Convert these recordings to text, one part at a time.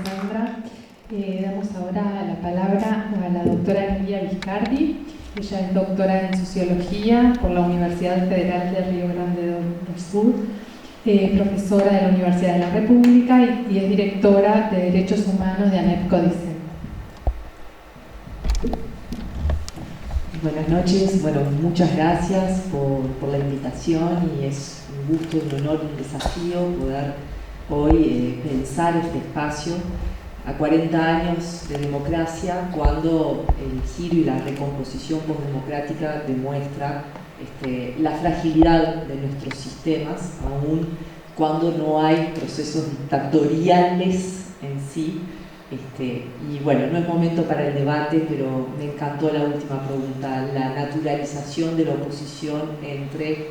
Sandra. Damos ahora la palabra a la doctora Emilia Viscardi. Ella es doctora en Sociología por la Universidad Federal de Río Grande do Sul, profesora de la Universidad de la República y es directora de Derechos Humanos de ANEP Codicen. Buenas noches, bueno, muchas gracias por la invitación y es un gusto, un honor, un desafío poder hoy pensar este espacio a 40 años de democracia, cuando el giro y la recomposición postdemocrática demuestra la fragilidad de nuestros sistemas, aún cuando no hay procesos dictatoriales en sí. Y bueno, no es momento para el debate, pero me encantó la última pregunta, la naturalización de la oposición entre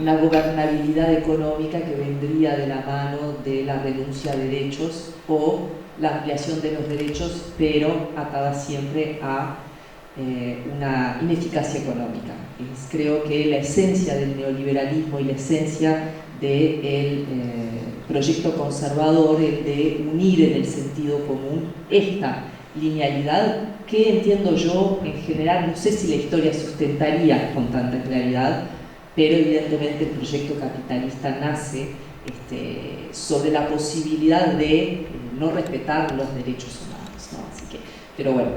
una gobernabilidad económica que vendría de la mano de la renuncia a derechos o la ampliación de los derechos, pero atada siempre a una ineficacia económica. Creo que la esencia del neoliberalismo y la esencia del proyecto conservador, el de unir en el sentido común esta linealidad que entiendo yo en general, no sé si la historia sustentaría con tanta claridad, pero evidentemente el proyecto capitalista nace sobre la posibilidad de no respetar los derechos humanos, ¿no? Así que, pero bueno,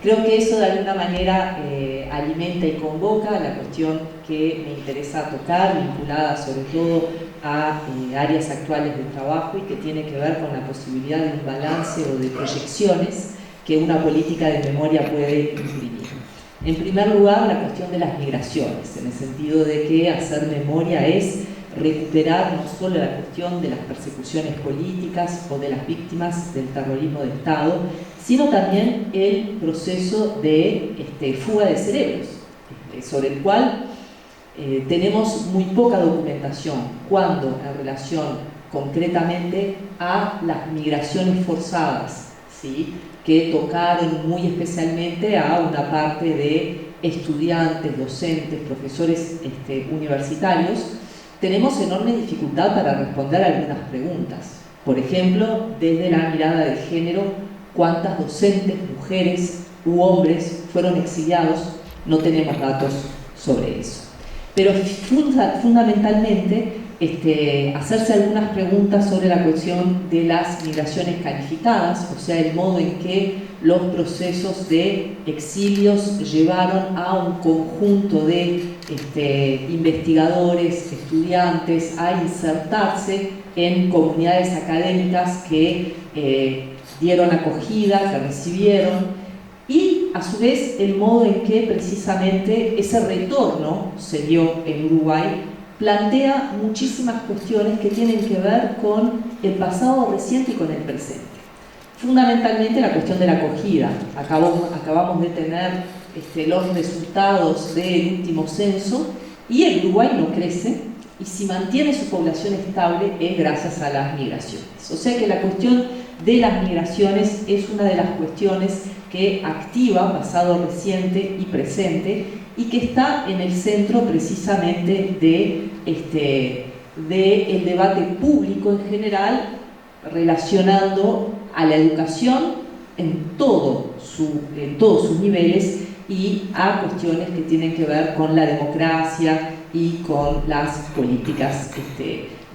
creo que eso de alguna manera alimenta y convoca la cuestión que me interesa tocar, vinculada sobre todo a áreas actuales de trabajo y que tiene que ver con la posibilidad de un balance o de proyecciones que una política de memoria puede imprimir. En primer lugar, la cuestión de las migraciones, en el sentido de que hacer memoria es recuperar no solo la cuestión de las persecuciones políticas o de las víctimas del terrorismo de Estado, sino también el proceso de fuga de cerebros, sobre el cual tenemos muy poca documentación cuando en relación concretamente a las migraciones forzadas, ¿sí?, que tocaron muy especialmente a una parte de estudiantes, docentes, profesores universitarios. Tenemos enorme dificultad para responder a algunas preguntas. Por ejemplo, desde la mirada de género, ¿cuántas docentes, mujeres u hombres fueron exiliados? No tenemos datos sobre eso. Pero fundamentalmente hacerse algunas preguntas sobre la cuestión de las migraciones calificadas, o sea, el modo en que los procesos de exilios llevaron a un conjunto de investigadores, estudiantes, a insertarse en comunidades académicas que dieron acogida, que recibieron, y a su vez el modo en que precisamente ese retorno se dio en Uruguay plantea muchísimas cuestiones que tienen que ver con el pasado reciente y con el presente. Fundamentalmente la cuestión de la acogida. Acabamos de tener los resultados del último censo y el Uruguay no crece, y si mantiene su población estable es gracias a las migraciones. O sea que la cuestión de las migraciones es una de las cuestiones que activa pasado reciente y presente y que está en el centro precisamente del debate público en general, relacionando a la educación en todos sus niveles y a cuestiones que tienen que ver con la democracia y con las políticas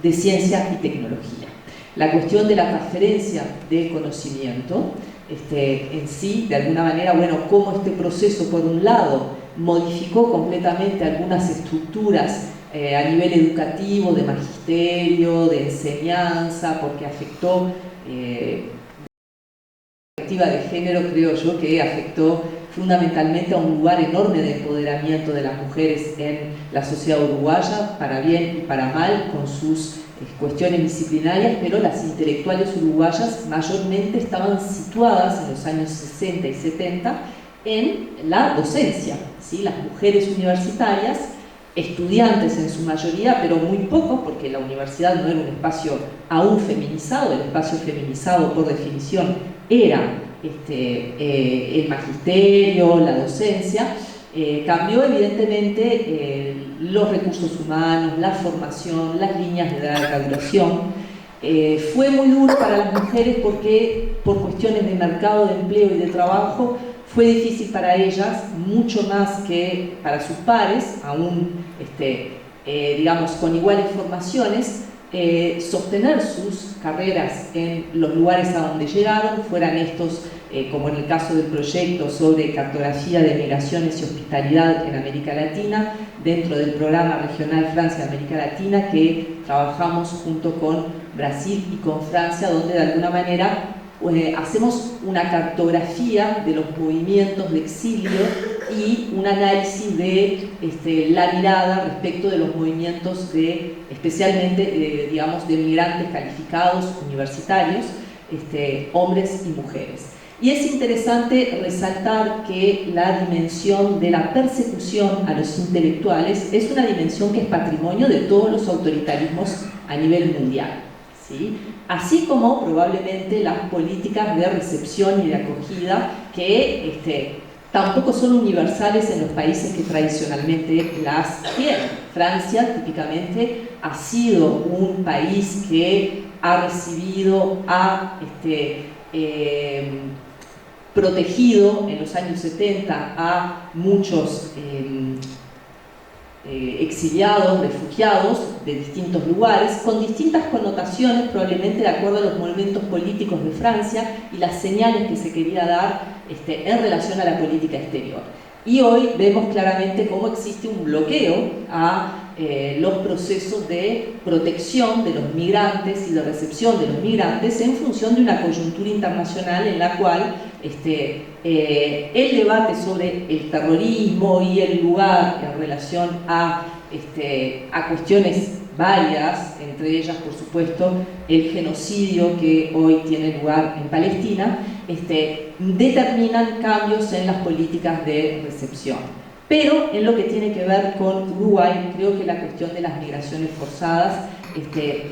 de ciencia y tecnología. La cuestión de la transferencia de conocimiento en sí, de alguna manera, bueno, cómo este proceso, por un lado, modificó completamente algunas estructuras a nivel educativo, de magisterio, de enseñanza, porque afectó, la perspectiva de género, creo yo, que afectó fundamentalmente a un lugar enorme de empoderamiento de las mujeres en la sociedad uruguaya, para bien y para mal, con sus cuestiones disciplinarias, pero las intelectuales uruguayas mayormente estaban situadas en los años 60 y 70 en la docencia, ¿sí? Las mujeres universitarias, estudiantes en su mayoría, pero muy pocos, porque la universidad no era un espacio aún feminizado. El espacio feminizado, por definición, era el magisterio, la docencia. Cambió evidentemente los recursos humanos, la formación, las líneas de larga duración, Fue muy duro para las mujeres porque por cuestiones de mercado de empleo y de trabajo fue difícil para ellas, mucho más que para sus pares, aún digamos con iguales formaciones, sostener sus carreras en los lugares a donde llegaron, fueran estos, como en el caso del proyecto sobre cartografía de migraciones y hospitalidad en América Latina, dentro del programa regional Francia-América Latina, que trabajamos junto con Brasil y con Francia, donde de alguna manera hacemos una cartografía de los movimientos de exilio y un análisis de la mirada respecto de los movimientos de, especialmente, digamos, de migrantes calificados universitarios, hombres y mujeres. Y es interesante resaltar que la dimensión de la persecución a los intelectuales es una dimensión que es patrimonio de todos los autoritarismos a nivel mundial, ¿sí? Así como probablemente las políticas de recepción y de acogida que tampoco son universales en los países que tradicionalmente las tienen. Francia típicamente ha sido un país que ha recibido, protegido en los años 70 a muchos exiliados, refugiados de distintos lugares, con distintas connotaciones, probablemente de acuerdo a los movimientos políticos de Francia y las señales que se quería dar en relación a la política exterior. Y hoy vemos claramente cómo existe un bloqueo a los procesos de protección de los migrantes y de recepción de los migrantes en función de una coyuntura internacional en la cual el debate sobre el terrorismo y el lugar en relación a cuestiones varias, entre ellas, por supuesto, el genocidio que hoy tiene lugar en Palestina, determinan cambios en las políticas de recepción. Pero en lo que tiene que ver con Uruguay, creo que la cuestión de las migraciones forzadas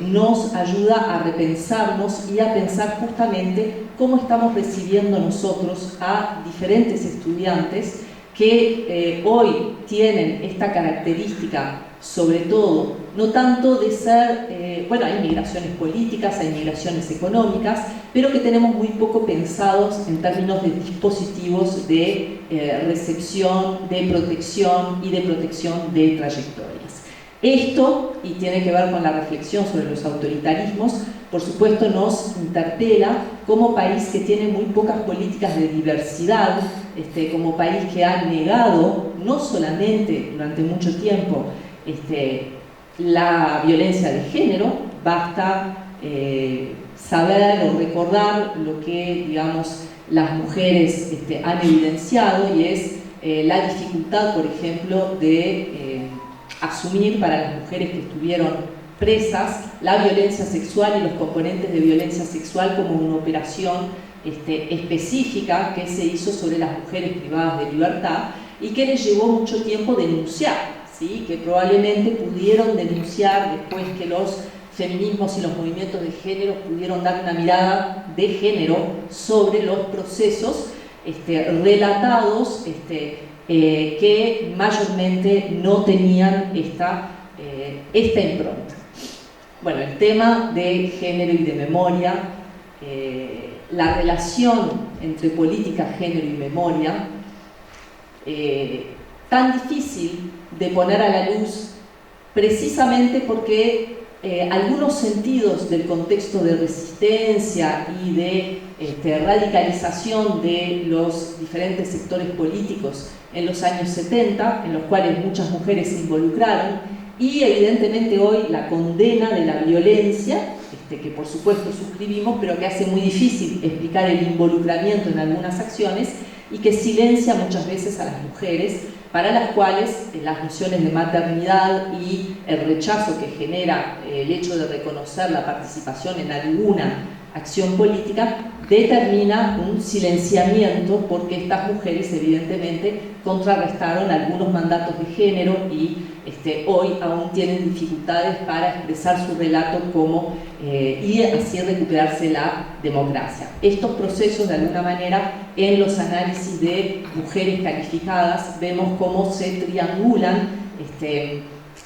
nos ayuda a repensarnos y a pensar justamente cómo estamos recibiendo nosotros a diferentes estudiantes que hoy tienen esta característica, sobre todo, no tanto de ser, bueno, hay migraciones políticas, hay migraciones económicas, pero que tenemos muy poco pensados en términos de dispositivos de recepción, de protección y de protección de trayectorias. Esto, y tiene que ver con la reflexión sobre los autoritarismos, por supuesto nos interpela como país que tiene muy pocas políticas de diversidad, como país que ha negado, no solamente durante mucho tiempo, la violencia de género, basta saber o recordar lo que, digamos, las mujeres han evidenciado, y es la dificultad, por ejemplo, de asumir para las mujeres que estuvieron presas la violencia sexual y los componentes de violencia sexual como una operación específica que se hizo sobre las mujeres privadas de libertad y que les llevó mucho tiempo denunciar, ¿sí? Que probablemente pudieron denunciar después que los feminismos y los movimientos de género pudieron dar una mirada de género sobre los procesos relatados que mayormente no tenían esta impronta. Bueno, el tema de género y de memoria, la relación entre política, género y memoria, tan difícil de poner a la luz precisamente porque algunos sentidos del contexto de resistencia y de radicalización de los diferentes sectores políticos en los años 70, en los cuales muchas mujeres se involucraron, y evidentemente hoy la condena de la violencia, que por supuesto suscribimos, pero que hace muy difícil explicar el involucramiento en algunas acciones y que silencia muchas veces a las mujeres, para las cuales las nociones de maternidad y el rechazo que genera el hecho de reconocer la participación en alguna acción política determina un silenciamiento, porque estas mujeres evidentemente contrarrestaron algunos mandatos de género y hoy aún tienen dificultades para expresar su relato y así recuperarse la democracia. Estos procesos, de alguna manera, en los análisis de mujeres calificadas, vemos cómo se triangulan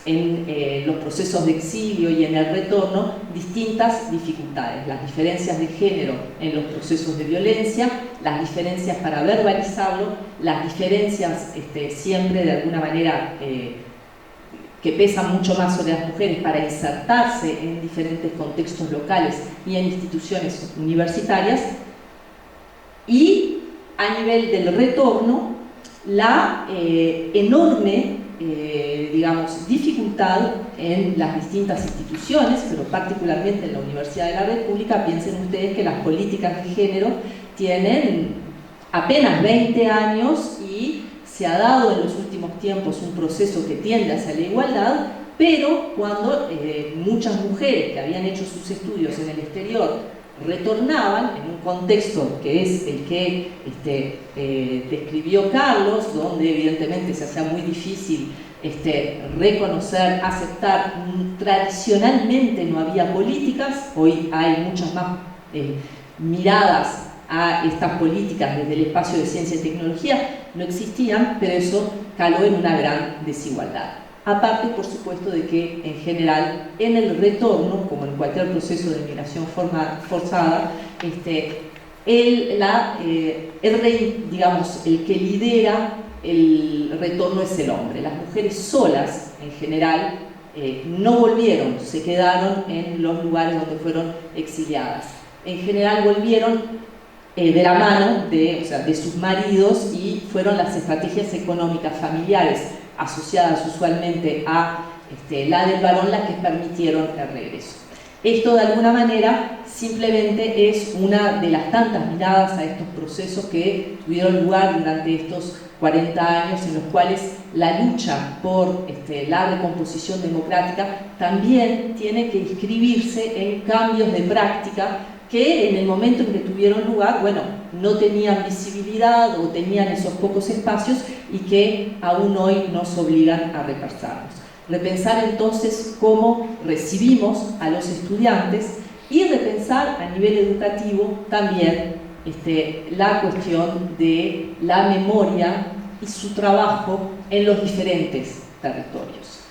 los procesos de exilio y en el retorno distintas dificultades, las diferencias de género en los procesos de violencia, las diferencias para verbalizarlo, las diferencias siempre de alguna manera que pesan mucho más sobre las mujeres para insertarse en diferentes contextos locales y en instituciones universitarias, y a nivel del retorno la enorme digamos, dificultad en las distintas instituciones, pero particularmente en la Universidad de la República. Piensen ustedes que las políticas de género tienen apenas 20 años y se ha dado en los últimos tiempos un proceso que tiende hacia la igualdad, pero cuando muchas mujeres que habían hecho sus estudios en el exterior retornaban en un contexto que es el que describió Carlos, donde evidentemente se hacía muy difícil reconocer, aceptar. Tradicionalmente no había políticas, hoy hay muchas más miradas a estas políticas desde el espacio de ciencia y tecnología, no existían, pero eso caló en una gran desigualdad. Aparte, por supuesto, de que en general en el retorno, como en cualquier proceso de migración forzada, digamos, el que lidera el retorno es el hombre. Las mujeres solas, en general, no volvieron, se quedaron en los lugares donde fueron exiliadas. En general volvieron de la mano de sus maridos, y fueron las estrategias económicas familiares asociadas usualmente a la del varón las que permitieron el regreso. Esto de alguna manera simplemente es una de las tantas miradas a estos procesos que tuvieron lugar durante estos 40 años, en los cuales la lucha por la recomposición democrática también tiene que inscribirse en cambios de práctica que en el momento en que tuvieron lugar, bueno, no tenían visibilidad o tenían esos pocos espacios, y que aún hoy nos obligan a repensarnos. Repensar entonces cómo recibimos a los estudiantes, y repensar a nivel educativo también la cuestión de la memoria y su trabajo en los diferentes territorios.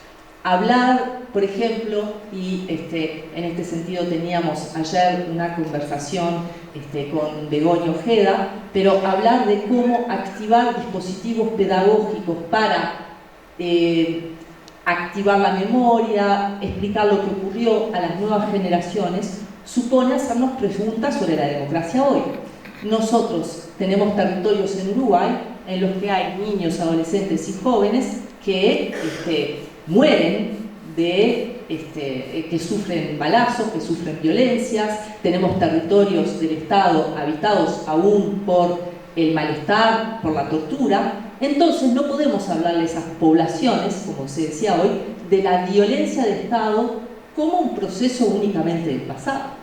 Hablar, por ejemplo, y en este sentido teníamos ayer una conversación con Begoña Ojeda, pero hablar de cómo activar dispositivos pedagógicos para activar la memoria, explicar lo que ocurrió a las nuevas generaciones, supone hacernos preguntas sobre la democracia hoy. Nosotros tenemos territorios en Uruguay en los que hay niños, adolescentes y jóvenes que mueren que sufren balazos, que sufren violencias. Tenemos territorios del Estado habitados aún por el malestar, por la tortura. Entonces no podemos hablarle a esas poblaciones, como se decía hoy, de la violencia de Estado como un proceso únicamente del pasado,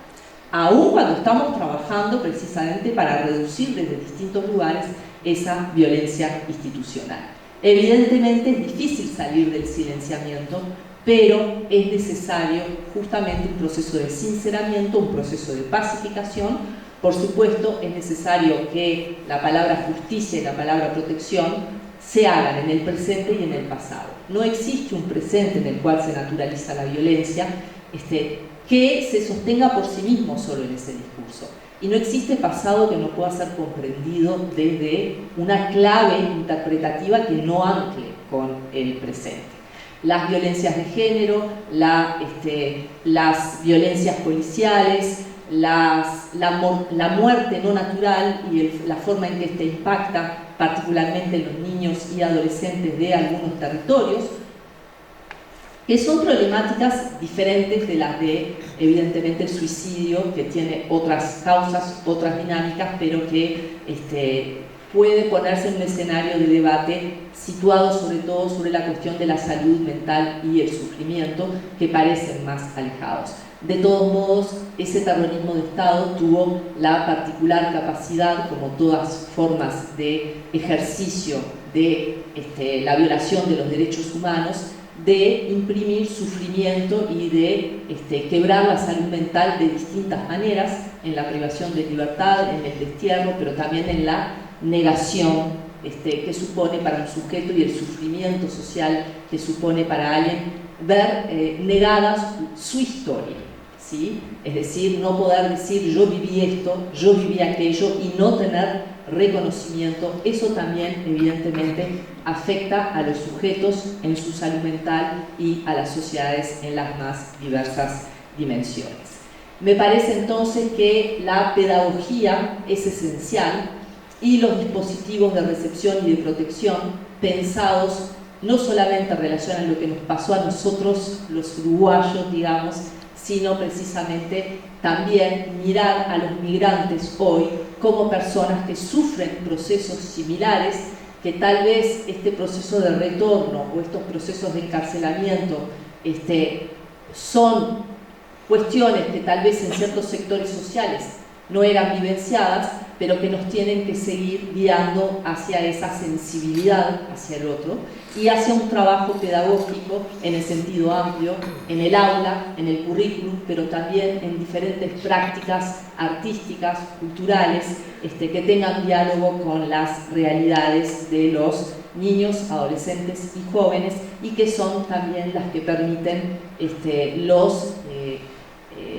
aun cuando estamos trabajando precisamente para reducir desde distintos lugares esa violencia institucional. Evidentemente es difícil salir del silenciamiento, pero es necesario justamente un proceso de sinceramiento, un proceso de pacificación. Por supuesto, es necesario que la palabra justicia y la palabra protección se hagan en el presente y en el pasado. No existe un presente en el cual se naturaliza la violencia que se sostenga por sí mismo solo en ese discurso. Y no existe pasado que no pueda ser comprendido desde una clave interpretativa que no ancle con el presente. Las violencias de género, las violencias policiales, la muerte no natural y la forma en que este impacta particularmente en los niños y adolescentes de algunos territorios, que son problemáticas diferentes de las de, evidentemente, el suicidio, que tiene otras causas, otras dinámicas, pero que puede ponerse en un escenario de debate situado sobre todo sobre la cuestión de la salud mental y el sufrimiento, que parecen más alejados. De todos modos, ese terrorismo de Estado tuvo la particular capacidad, como todas formas de ejercicio de la violación de los derechos humanos, de imprimir sufrimiento y de quebrar la salud mental de distintas maneras, en la privación de libertad, en el destierro, pero también en la negación que supone para un sujeto y el sufrimiento social que supone para alguien ver negada su historia, ¿sí? Es decir, no poder decir yo viví esto, yo viví aquello y no tener reconocimiento. Eso también evidentemente afecta a los sujetos en su salud mental y a las sociedades en las más diversas dimensiones. Me parece entonces que la pedagogía es esencial y los dispositivos de recepción y de protección pensados no solamente en relación a lo que nos pasó a nosotros los uruguayos, digamos, sino precisamente también mirar a los migrantes hoy como personas que sufren procesos similares, que tal vez este proceso de retorno o estos procesos de encarcelamiento son cuestiones que tal vez en ciertos sectores sociales no eran vivenciadas, pero que nos tienen que seguir guiando hacia esa sensibilidad hacia el otro y hacia un trabajo pedagógico en el sentido amplio, en el aula, en el currículum, pero también en diferentes prácticas artísticas, culturales, que tengan diálogo con las realidades de los niños, adolescentes y jóvenes, y que son también las que permiten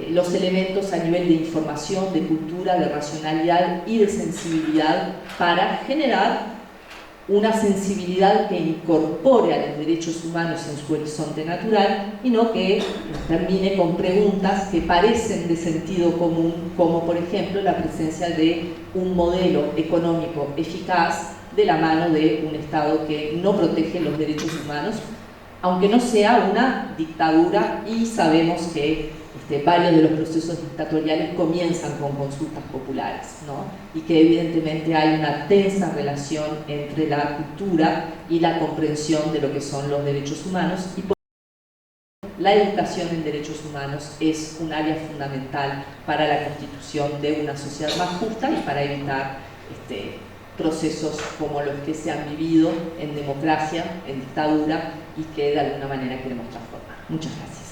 los elementos a nivel de información, de cultura, de racionalidad y de sensibilidad para generar una sensibilidad que incorpore a los derechos humanos en su horizonte natural y no que termine con preguntas que parecen de sentido común, como por ejemplo la presencia de un modelo económico eficaz de la mano de un Estado que no protege los derechos humanos, aunque no sea una dictadura, y sabemos que varios de los procesos dictatoriales comienzan con consultas populares, ¿no? Y que evidentemente hay una tensa relación entre la cultura y la comprensión de lo que son los derechos humanos, y por la educación en derechos humanos es un área fundamental para la constitución de una sociedad más justa y para evitar procesos como los que se han vivido en democracia, en dictadura, y que de alguna manera queremos transformar. Muchas gracias.